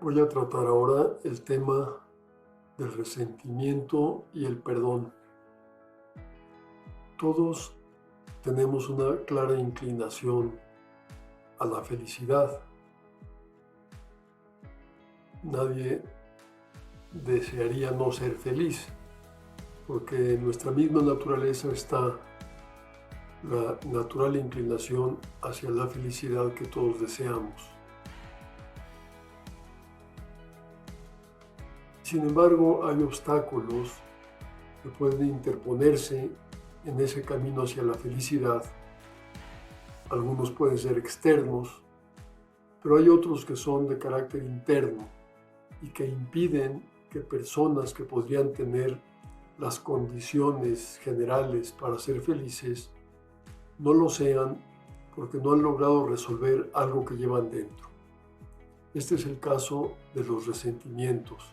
Voy a tratar ahora el tema del resentimiento y el perdón. Todos tenemos una clara inclinación a la felicidad. Nadie desearía no ser feliz, porque en nuestra misma naturaleza está la natural inclinación hacia la felicidad que todos deseamos. Sin embargo, hay obstáculos que pueden interponerse en ese camino hacia la felicidad. Algunos pueden ser externos, pero hay otros que son de carácter interno y que impiden que personas que podrían tener las condiciones generales para ser felices no lo sean porque no han logrado resolver algo que llevan dentro. Este es el caso de los resentimientos.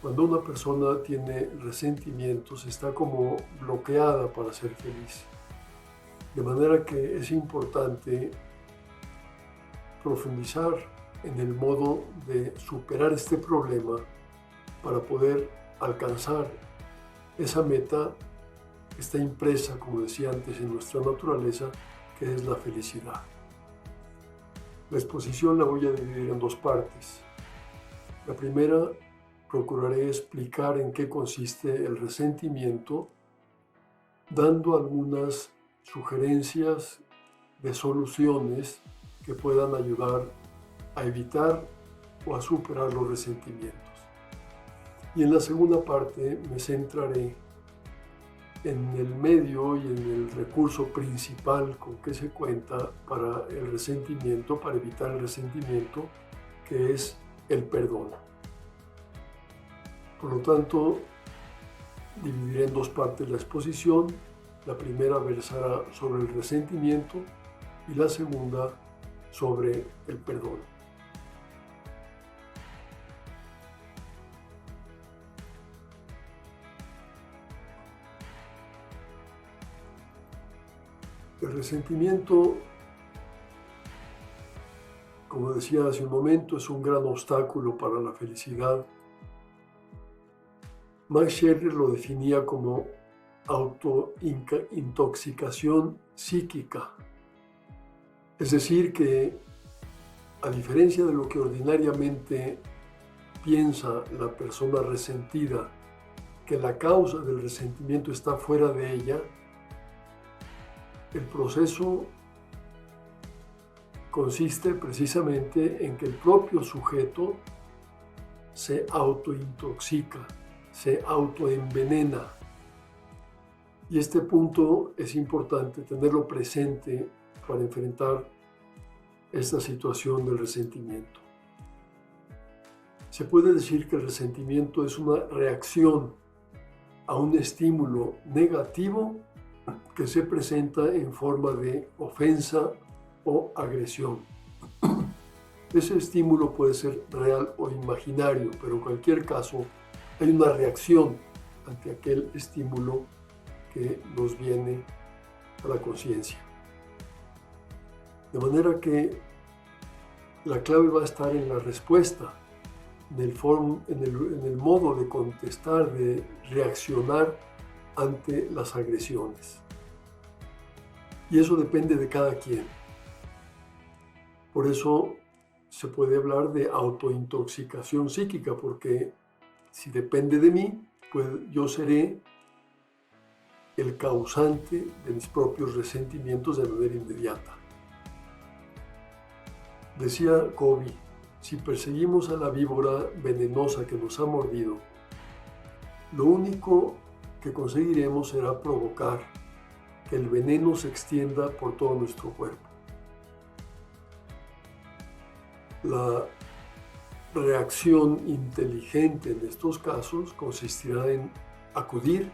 Cuando una persona tiene resentimientos, está como bloqueada para ser feliz. De manera que es importante profundizar en el modo de superar este problema para poder alcanzar esa meta que está impresa, como decía antes, en nuestra naturaleza, que es la felicidad. La exposición la voy a dividir en dos partes. La primera, procuraré explicar en qué consiste el resentimiento, dando algunas sugerencias de soluciones que puedan ayudar a evitar o a superar los resentimientos. Y en la segunda parte me centraré en el medio y en el recurso principal con que se cuenta para el resentimiento, para evitar el resentimiento, que es el perdón. Por lo tanto, dividiré en dos partes la exposición. La primera versará sobre el resentimiento y la segunda sobre el perdón. El resentimiento, como decía hace un momento, es un gran obstáculo para la felicidad. Max Scherer lo definía como autointoxicación psíquica. Es decir, que a diferencia de lo que ordinariamente piensa la persona resentida, que la causa del resentimiento está fuera de ella, el proceso consiste precisamente en que el propio sujeto se autointoxica, se autoenvenena. Y este punto es importante tenerlo presente para enfrentar esta situación del resentimiento. Se puede decir que el resentimiento es una reacción a un estímulo negativo que se presenta en forma de ofensa o agresión. Ese estímulo puede ser real o imaginario, pero en cualquier caso hay una reacción ante aquel estímulo que nos viene a la conciencia. De manera que la clave va a estar en la respuesta, en el modo de contestar, de reaccionar ante las agresiones. Y eso depende de cada quien. Por eso se puede hablar de autointoxicación psíquica, porque si depende de mí, pues yo seré el causante de mis propios resentimientos de manera inmediata. Decía Covey, si perseguimos a la víbora venenosa que nos ha mordido, lo único que conseguiremos será provocar que el veneno se extienda por todo nuestro cuerpo. La reacción inteligente en estos casos consistirá en acudir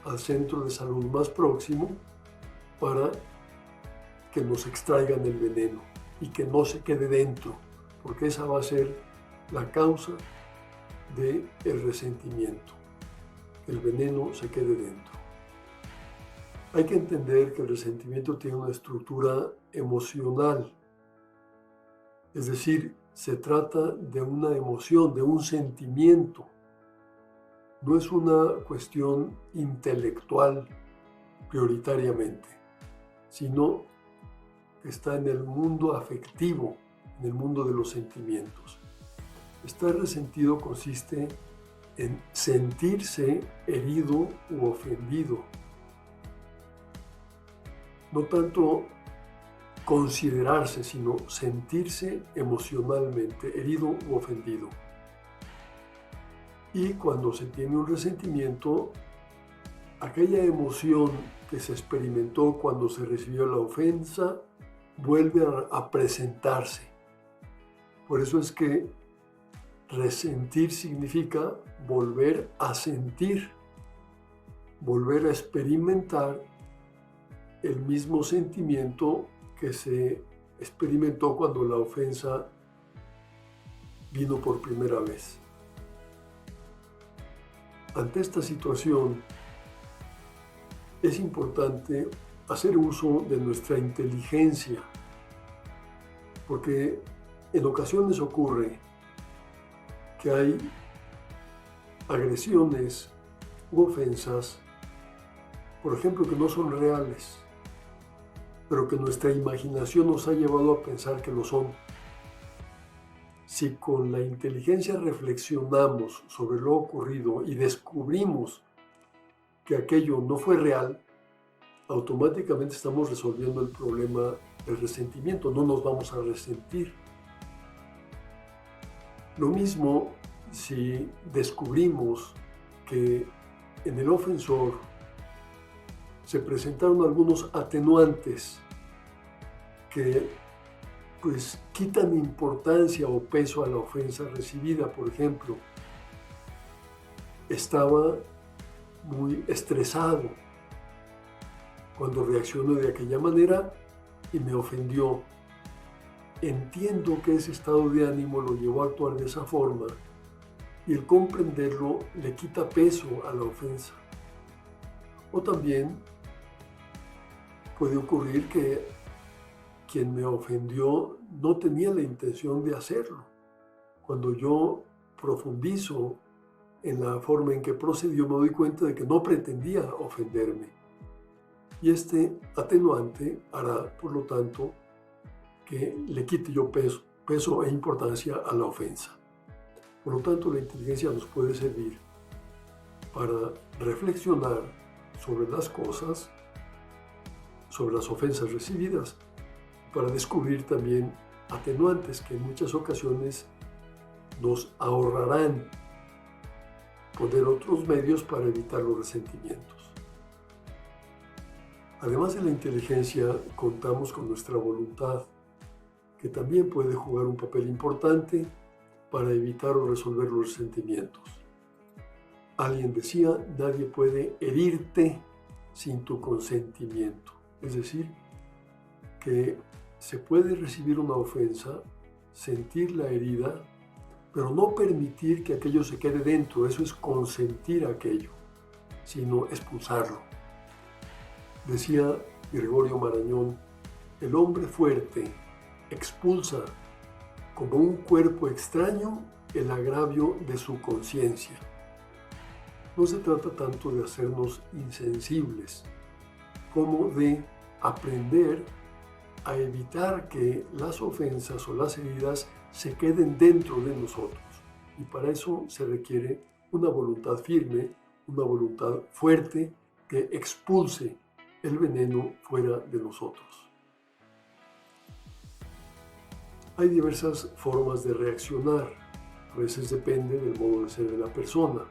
al centro de salud más próximo para que nos extraigan el veneno y que no se quede dentro, porque esa va a ser la causa del resentimiento, que el veneno se quede dentro. Hay que entender que el resentimiento tiene una estructura emocional, es decir, se trata de una emoción, de un sentimiento. No es una cuestión intelectual prioritariamente, sino que está en el mundo afectivo, en el mundo de los sentimientos. Estar resentido consiste en sentirse herido u ofendido. No tanto considerarse, sino sentirse emocionalmente herido u ofendido. Y cuando se tiene un resentimiento, aquella emoción que se experimentó cuando se recibió la ofensa vuelve a presentarse. Por eso es que resentir significa volver a sentir, volver a experimentar el mismo sentimiento que se experimentó cuando la ofensa vino por primera vez. Ante esta situación, es importante hacer uso de nuestra inteligencia, porque en ocasiones ocurre que hay agresiones u ofensas, por ejemplo, que no son reales, pero que nuestra imaginación nos ha llevado a pensar que lo son. Si con la inteligencia reflexionamos sobre lo ocurrido y descubrimos que aquello no fue real, automáticamente estamos resolviendo el problema del resentimiento, no nos vamos a resentir. Lo mismo si descubrimos que en el ofensor se presentaron algunos atenuantes que quitan importancia o peso a la ofensa recibida. Por ejemplo, estaba muy estresado cuando reaccionó de aquella manera y me ofendió. Entiendo que ese estado de ánimo lo llevó a actuar de esa forma y el comprenderlo le quita peso a la ofensa. O también puede ocurrir que quien me ofendió no tenía la intención de hacerlo. Cuando yo profundizo en la forma en que procedió, me doy cuenta de que no pretendía ofenderme. Y este atenuante hará, por lo tanto, que le quite yo peso e importancia a la ofensa. Por lo tanto, la inteligencia nos puede servir para reflexionar sobre las cosas, sobre las ofensas recibidas, para descubrir también atenuantes que en muchas ocasiones nos ahorrarán poner otros medios para evitar los resentimientos. Además de la inteligencia, contamos con nuestra voluntad, que también puede jugar un papel importante para evitar o resolver los resentimientos. Alguien decía, nadie puede herirte sin tu consentimiento. Es decir, que se puede recibir una ofensa, sentir la herida, pero no permitir que aquello se quede dentro. Eso es consentir aquello, sino expulsarlo. Decía Gregorio Marañón, el hombre fuerte expulsa como un cuerpo extraño el agravio de su conciencia. No se trata tanto de hacernos insensibles, como de aprender a evitar que las ofensas o las heridas se queden dentro de nosotros. Y para eso se requiere una voluntad firme, una voluntad fuerte que expulse el veneno fuera de nosotros. Hay diversas formas de reaccionar, a veces depende del modo de ser de la persona,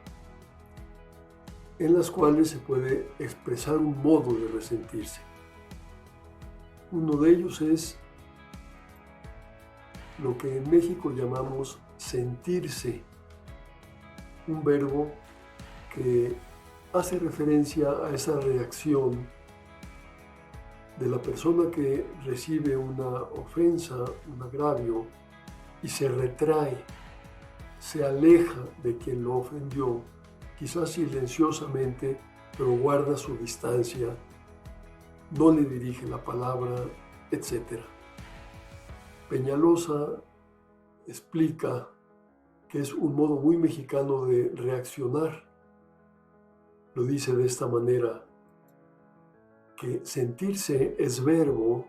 en las cuales se puede expresar un modo de resentirse. Uno de ellos es lo que en México llamamos sentirse, un verbo que hace referencia a esa reacción de la persona que recibe una ofensa, un agravio, y se retrae, se aleja de quien lo ofendió, quizás silenciosamente, pero guarda su distancia, no le dirige la palabra, etc. Peñalosa explica que es un modo muy mexicano de reaccionar. Lo dice de esta manera, que sentirse es verbo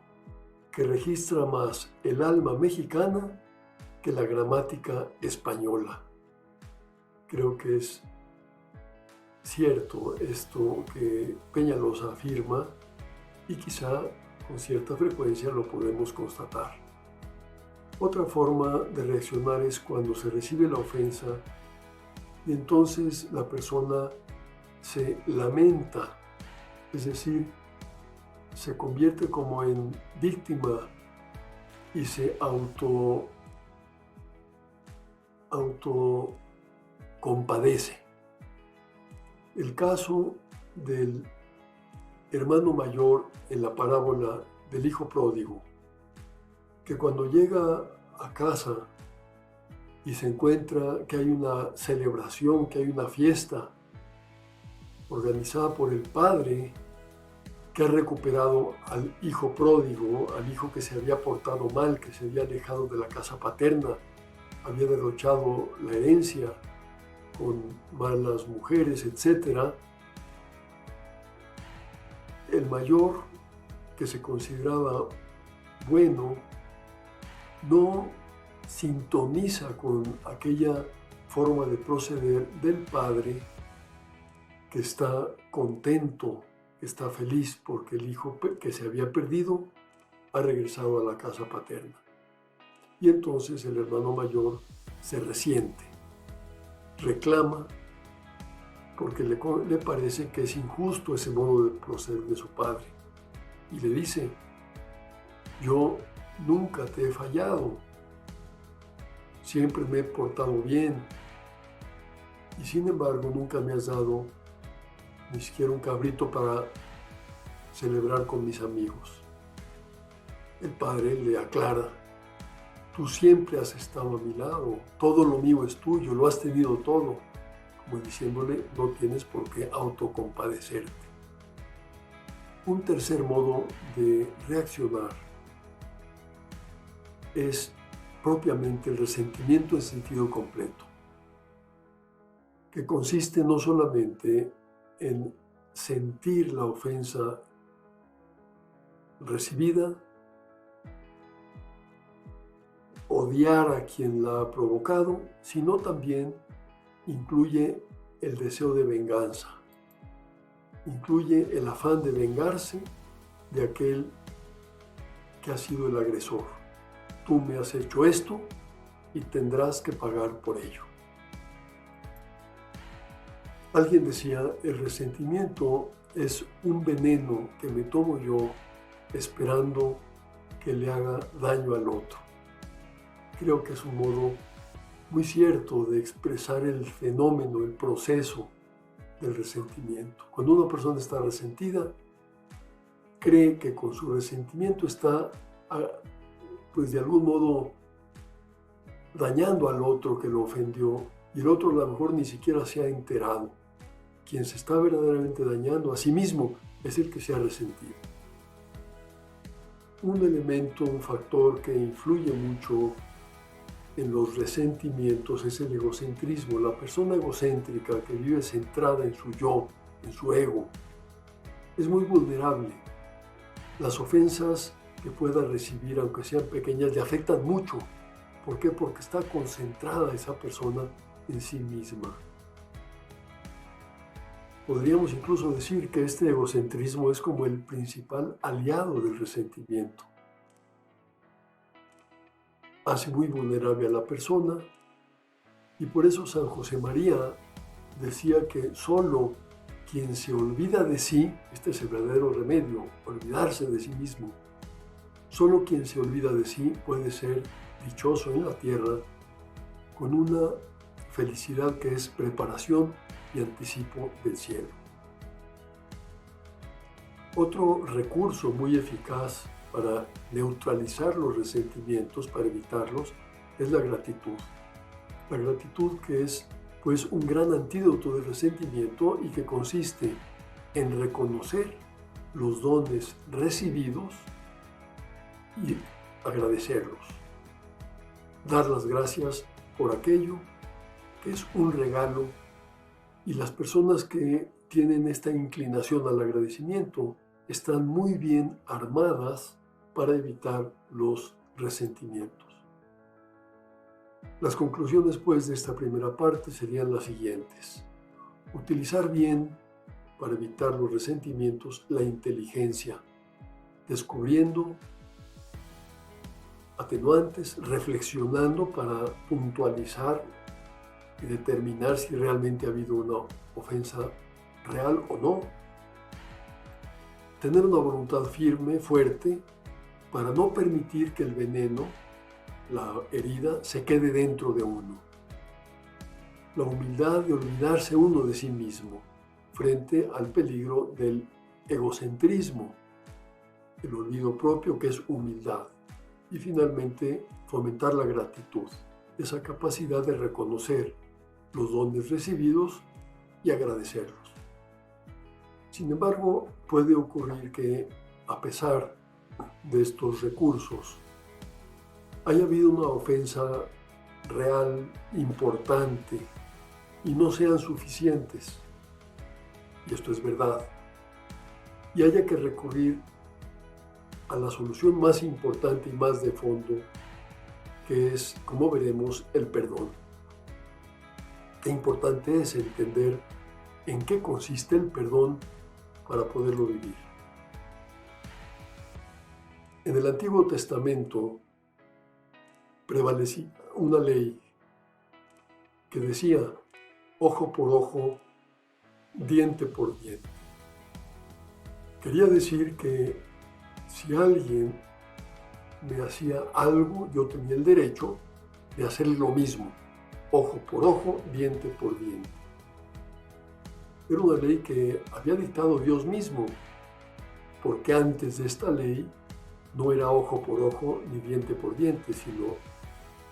que registra más el alma mexicana que la gramática española. Creo que es cierto esto que Peñalosa afirma y quizá con cierta frecuencia lo podemos constatar. Otra forma de reaccionar es cuando se recibe la ofensa y entonces la persona se lamenta, es decir, se convierte como en víctima y se autocompadece. El caso del hermano mayor en la parábola del hijo pródigo, que cuando llega a casa y se encuentra que hay una celebración, que hay una fiesta organizada por el padre que ha recuperado al hijo pródigo, al hijo que se había portado mal, que se había alejado de la casa paterna, había derrochado la herencia con malas mujeres, etc. El mayor, que se consideraba bueno, no sintoniza con aquella forma de proceder del padre que está contento, que está feliz porque el hijo que se había perdido ha regresado a la casa paterna. Y entonces el hermano mayor se resiente, reclama porque le parece que es injusto ese modo de proceder de su padre. Y le dice, yo nunca te he fallado, siempre me he portado bien y sin embargo nunca me has dado ni siquiera un cabrito para celebrar con mis amigos. El padre le aclara, tú siempre has estado a mi lado, todo lo mío es tuyo, lo has tenido todo, como diciéndole, no tienes por qué autocompadecerte. Un tercer modo de reaccionar es propiamente el resentimiento en sentido completo, que consiste no solamente en sentir la ofensa recibida, odiar a quien la ha provocado, sino también incluye el deseo de venganza, incluye el afán de vengarse de aquel que ha sido el agresor. Tú me has hecho esto y tendrás que pagar por ello. Alguien decía, el resentimiento es un veneno que me tomo yo esperando que le haga daño al otro. Creo que es un modo muy cierto de expresar el fenómeno, el proceso del resentimiento. Cuando una persona está resentida, cree que con su resentimiento está, pues de algún modo, dañando al otro que lo ofendió y el otro a lo mejor ni siquiera se ha enterado. Quien se está verdaderamente dañando a sí mismo es el que se ha resentido. Un elemento, un factor que influye mucho en los resentimientos es el egocentrismo. La persona egocéntrica que vive centrada en su yo, en su ego, es muy vulnerable. Las ofensas que pueda recibir, aunque sean pequeñas, le afectan mucho. ¿Por qué? Porque está concentrada esa persona en sí misma. Podríamos incluso decir que este egocentrismo es como el principal aliado del resentimiento. Hace muy vulnerable a la persona y por eso San José María decía que solo quien se olvida de sí, este es el verdadero remedio, olvidarse de sí mismo, solo quien se olvida de sí puede ser dichoso en la tierra con una felicidad que es preparación y anticipo del cielo. Otro recurso muy eficaz para neutralizar los resentimientos, para evitarlos, es la gratitud. La gratitud que es pues un gran antídoto del resentimiento y que consiste en reconocer los dones recibidos y agradecerlos. dar las gracias por aquello que es un regalo, y las personas que tienen esta inclinación al agradecimiento están muy bien armadas para evitar los resentimientos. Las conclusiones, pues, de esta primera parte serían las siguientes. Utilizar bien, para evitar los resentimientos, la inteligencia, descubriendo atenuantes, reflexionando para puntualizar y determinar si realmente ha habido una ofensa real o no. Tener una voluntad firme, fuerte, para no permitir que el veneno, la herida, se quede dentro de uno. La humildad de olvidarse uno de sí mismo frente al peligro del egocentrismo, el olvido propio, que es humildad. Y finalmente, fomentar la gratitud, esa capacidad de reconocer los dones recibidos y agradecerlos. Sin embargo, puede ocurrir que, a pesar de estos recursos, haya habido una ofensa real, importante, y no sean suficientes. Y esto es verdad. Y haya que recurrir a la solución más importante y más de fondo, que es, como veremos, el perdón. Qué importante es entender en qué consiste el perdón para poderlo vivir. En el Antiguo Testamento prevalecía una ley que decía ojo por ojo, diente por diente. Quería decir que si alguien me hacía algo, yo tenía el derecho de hacer lo mismo, ojo por ojo, diente por diente. Era una ley que había dictado Dios mismo, porque antes de esta ley no era ojo por ojo ni diente por diente, sino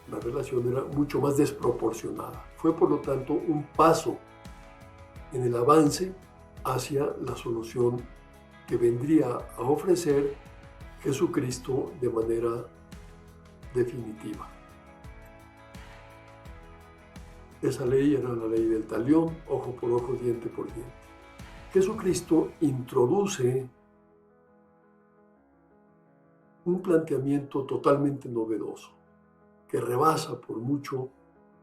la relación era mucho más desproporcionada. Fue, por lo tanto, un paso en el avance hacia la solución que vendría a ofrecer Jesucristo de manera definitiva. Esa ley era la ley del talión, ojo por ojo, diente por diente. Jesucristo introduce un planteamiento totalmente novedoso, que rebasa por mucho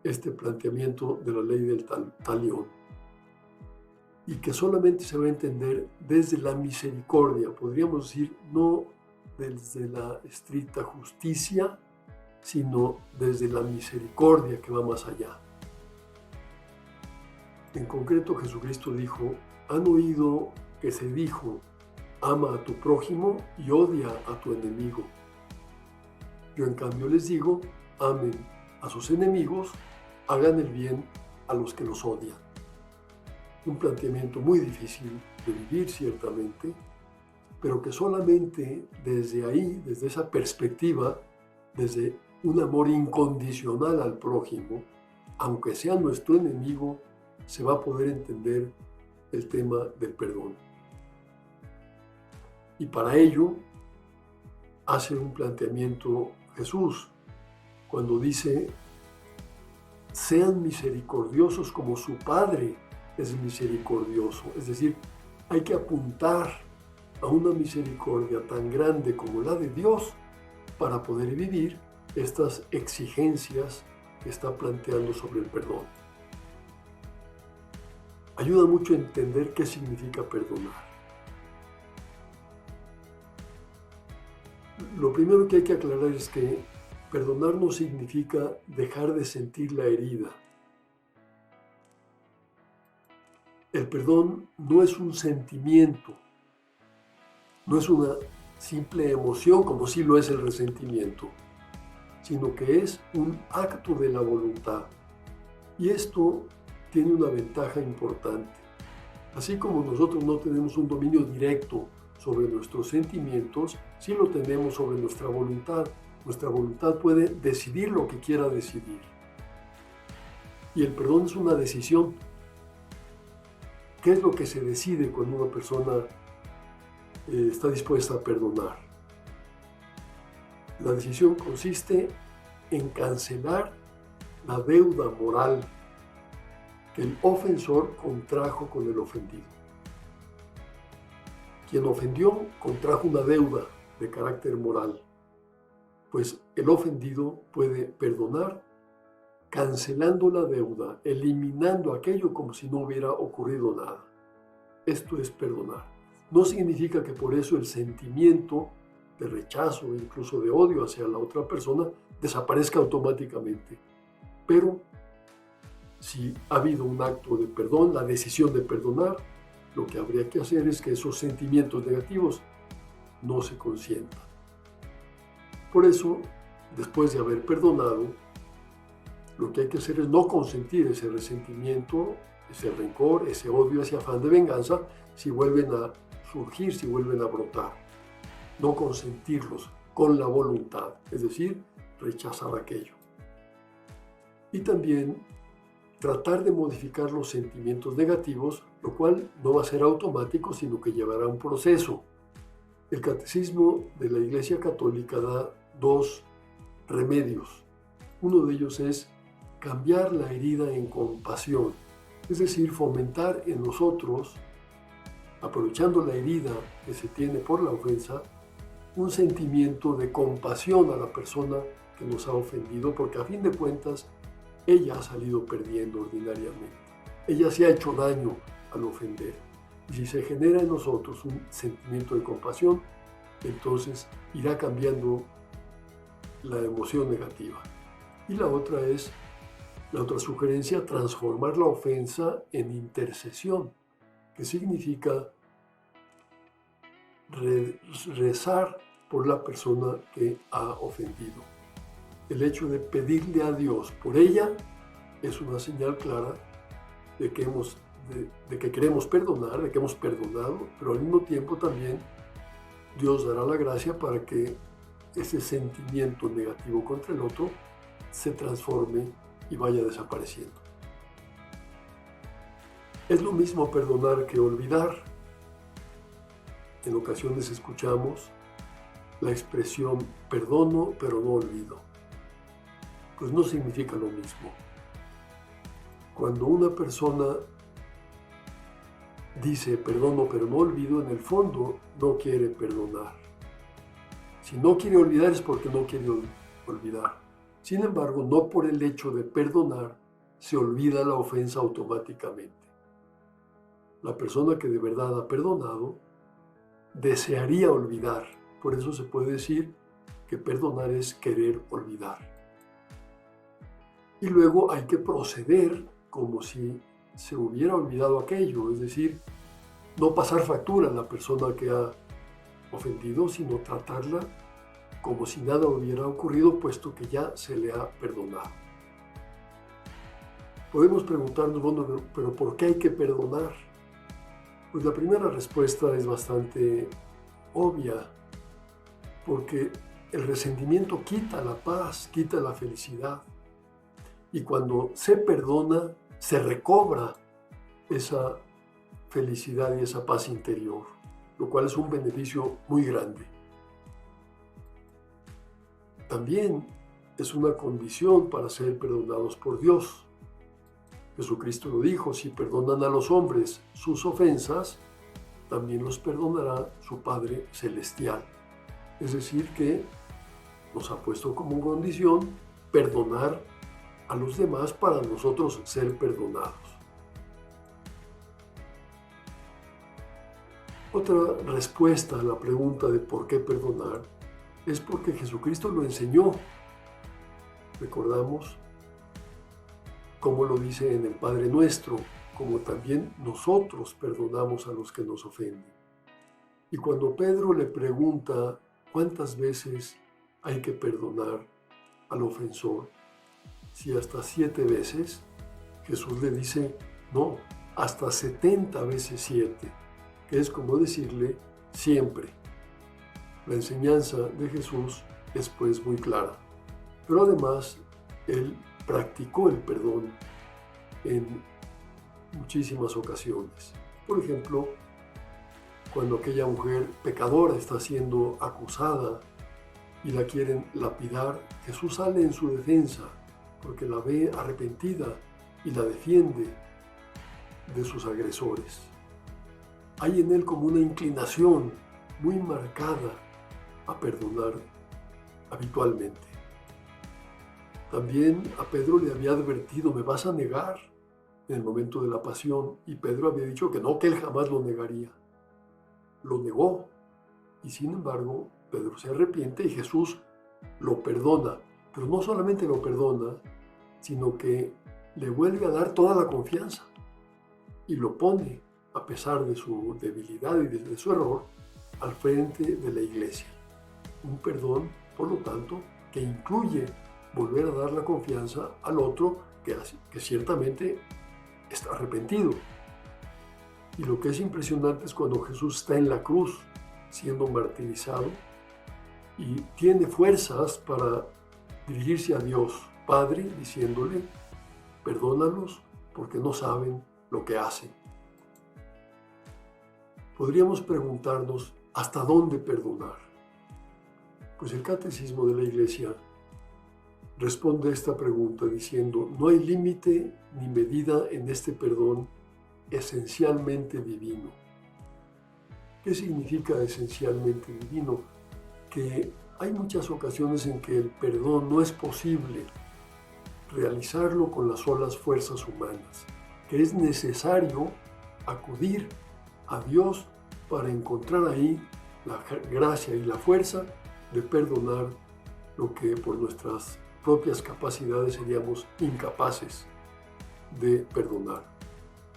este planteamiento de la ley del talión, y que solamente se va a entender desde la misericordia, podríamos decir, no desde la estricta justicia, sino desde la misericordia que va más allá. En concreto, Jesucristo dijo, han oído que se dijo, ama a tu prójimo y odia a tu enemigo. Yo en cambio les digo, amen a sus enemigos, hagan el bien a los que los odian. Un planteamiento muy difícil de vivir, ciertamente, pero que solamente desde ahí, desde esa perspectiva, desde un amor incondicional al prójimo, aunque sea nuestro enemigo, se va a poder entender el tema del perdón. Y para ello hace un planteamiento Jesús cuando dice, sean misericordiosos como su Padre es misericordioso. Es decir, hay que apuntar a una misericordia tan grande como la de Dios para poder vivir estas exigencias que está planteando sobre el perdón. Ayuda mucho a entender qué significa perdonar. Lo primero que hay que aclarar es que perdonar no significa dejar de sentir la herida. El perdón no es un sentimiento, no es una simple emoción como sí lo es el resentimiento, sino que es un acto de la voluntad. Y esto tiene una ventaja importante. Así como nosotros no tenemos un dominio directo sobre nuestros sentimientos, sí lo tenemos sobre nuestra voluntad. Nuestra voluntad puede decidir lo que quiera decidir. Y el perdón es una decisión. ¿Qué es lo que se decide cuando una persona está dispuesta a perdonar? La decisión consiste en cancelar la deuda moral que el ofensor contrajo con el ofendido. Quien ofendió contrajo una deuda de carácter moral, pues el ofendido puede perdonar cancelando la deuda, eliminando aquello como si no hubiera ocurrido nada. Esto es perdonar. No significa que por eso el sentimiento de rechazo, incluso de odio hacia la otra persona, desaparezca automáticamente. Pero si ha habido un acto de perdón, la decisión de perdonar, lo que habría que hacer es que esos sentimientos negativos no se consientan. Por eso, después de haber perdonado, lo que hay que hacer es no consentir ese resentimiento, ese rencor, ese odio, ese afán de venganza, si vuelven a surgir, si vuelven a brotar. No consentirlos con la voluntad, es decir, rechazar aquello. Y también tratar de modificar los sentimientos negativos, lo cual no va a ser automático, sino que llevará un proceso. El Catecismo de la Iglesia Católica da 2 remedios. Uno de ellos es cambiar la herida en compasión, es decir, fomentar en nosotros, aprovechando la herida que se tiene por la ofensa, un sentimiento de compasión a la persona que nos ha ofendido, porque a fin de cuentas ella ha salido perdiendo ordinariamente. Ella se ha hecho daño al ofender. Y si se genera en nosotros un sentimiento de compasión, entonces irá cambiando la emoción negativa. Y la otra sugerencia, transformar la ofensa en intercesión, que significa rezar por la persona que ha ofendido. El hecho de pedirle a Dios por ella es una señal clara de que queremos perdonar, de que hemos perdonado, pero al mismo tiempo también Dios dará la gracia para que ese sentimiento negativo contra el otro se transforme y vaya desapareciendo. Es lo mismo perdonar que olvidar. En ocasiones escuchamos la expresión perdono pero no olvido. Pues no significa lo mismo. Cuando una persona dice perdono pero no olvido, en el fondo no quiere perdonar. Si no quiere olvidar es porque no quiere olvidar. Sin embargo, no por el hecho de perdonar se olvida la ofensa automáticamente. La persona que de verdad ha perdonado desearía olvidar. Por eso se puede decir que perdonar es querer olvidar. Y luego hay que proceder como si se hubiera olvidado aquello, es decir, no pasar factura a la persona que ha ofendido, sino tratarla como si nada hubiera ocurrido, puesto que ya se le ha perdonado. Podemos preguntarnos, bueno, pero ¿por qué hay que perdonar? Pues la primera respuesta es bastante obvia, porque el resentimiento quita la paz, quita la felicidad. Y cuando se perdona, se recobra esa felicidad y esa paz interior, lo cual es un beneficio muy grande. También es una condición para ser perdonados por Dios. Jesucristo lo dijo, si perdonan a los hombres sus ofensas, también los perdonará su Padre Celestial. Es decir, que nos ha puesto como condición perdonar a los demás para nosotros ser perdonados. Otra respuesta a la pregunta de por qué perdonar es porque Jesucristo lo enseñó. Recordamos cómo lo dice en el Padre Nuestro, como también nosotros perdonamos a los que nos ofenden. Y cuando Pedro le pregunta cuántas veces hay que perdonar al ofensor, si hasta 7 veces, Jesús le dice, no, hasta 70 veces 7, que es como decirle siempre. La enseñanza de Jesús es pues muy clara, pero además Él practicó el perdón en muchísimas ocasiones. Por ejemplo, cuando aquella mujer pecadora está siendo acusada y la quieren lapidar, Jesús sale en su defensa porque la ve arrepentida y la defiende de sus agresores. Hay en él como una inclinación muy marcada a perdonar habitualmente. También a Pedro le había advertido: me vas a negar en el momento de la pasión, y Pedro había dicho que no, que él jamás lo negaría. Lo negó, y sin embargo Pedro se arrepiente y Jesús lo perdona, pero no solamente lo perdona, sino que le vuelve a dar toda la confianza y lo pone, a pesar de su debilidad y de su error, al frente de la iglesia. Un perdón, por lo tanto, que incluye volver a dar la confianza al otro que ciertamente está arrepentido. Y lo que es impresionante es cuando Jesús está en la cruz siendo martirizado y tiene fuerzas para dirigirse a Dios Padre diciéndole: perdónalos porque no saben lo que hacen. Podríamos preguntarnos: ¿hasta dónde perdonar? Pues el Catecismo de la Iglesia responde a esta pregunta diciendo: no hay límite ni medida en este perdón esencialmente divino. ¿Qué significa esencialmente divino? Que hay muchas ocasiones en que el perdón no es posible realizarlo con las solas fuerzas humanas, que es necesario acudir a Dios para encontrar ahí la gracia y la fuerza de perdonar lo que por nuestras propias capacidades seríamos incapaces de perdonar.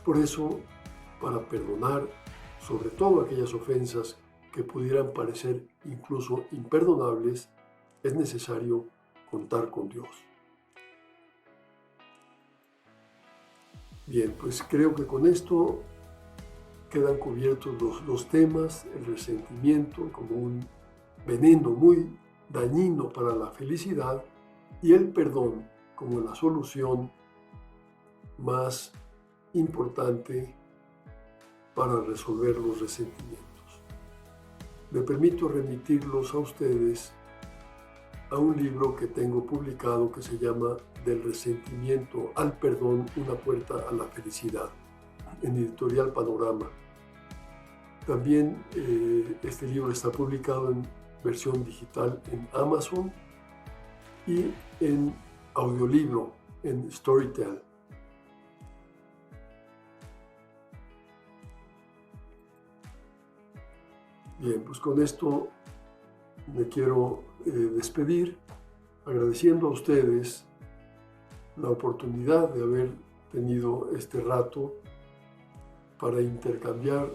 Por eso, para perdonar, sobre todo aquellas ofensas que pudieran parecer incluso imperdonables, es necesario contar con Dios. Bien, pues creo que con esto quedan cubiertos los temas: el resentimiento como un veneno muy dañino para la felicidad y el perdón como la solución más importante para resolver los resentimientos. Me permito remitirlos a ustedes a un libro que tengo publicado que se llama Del resentimiento al perdón, una puerta a la felicidad, en Editorial Panorama. También este libro está publicado en versión digital en Amazon y en audiolibro en Storytel. Bien, pues con esto me quiero despedir, agradeciendo a ustedes la oportunidad de haber tenido este rato para intercambiar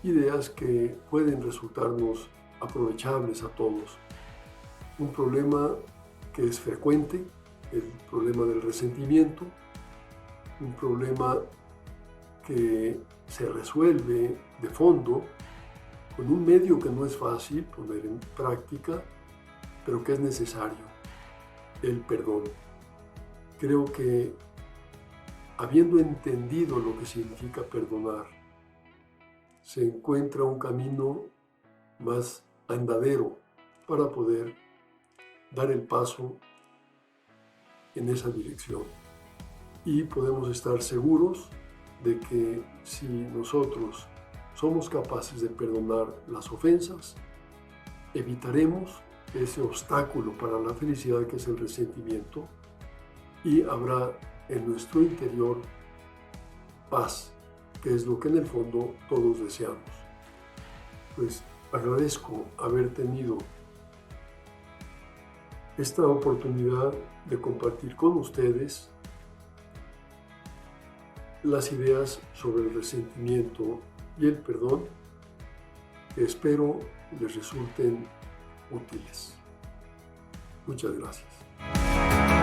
ideas que pueden resultarnos aprovechables a todos. Un problema que es frecuente, el problema del resentimiento, un problema que se resuelve de fondo con un medio que no es fácil poner en práctica, pero que es necesario: el perdón. Creo que, habiendo entendido lo que significa perdonar, se encuentra un camino más andadero para poder dar el paso en esa dirección. Y podemos estar seguros de que si nosotros somos capaces de perdonar las ofensas, evitaremos ese obstáculo para la felicidad que es el resentimiento, y habrá en nuestro interior paz, que es lo que en el fondo todos deseamos. Pues agradezco haber tenido esta oportunidad de compartir con ustedes las ideas sobre el resentimiento y el perdón, que espero les resulten útiles. Muchas gracias.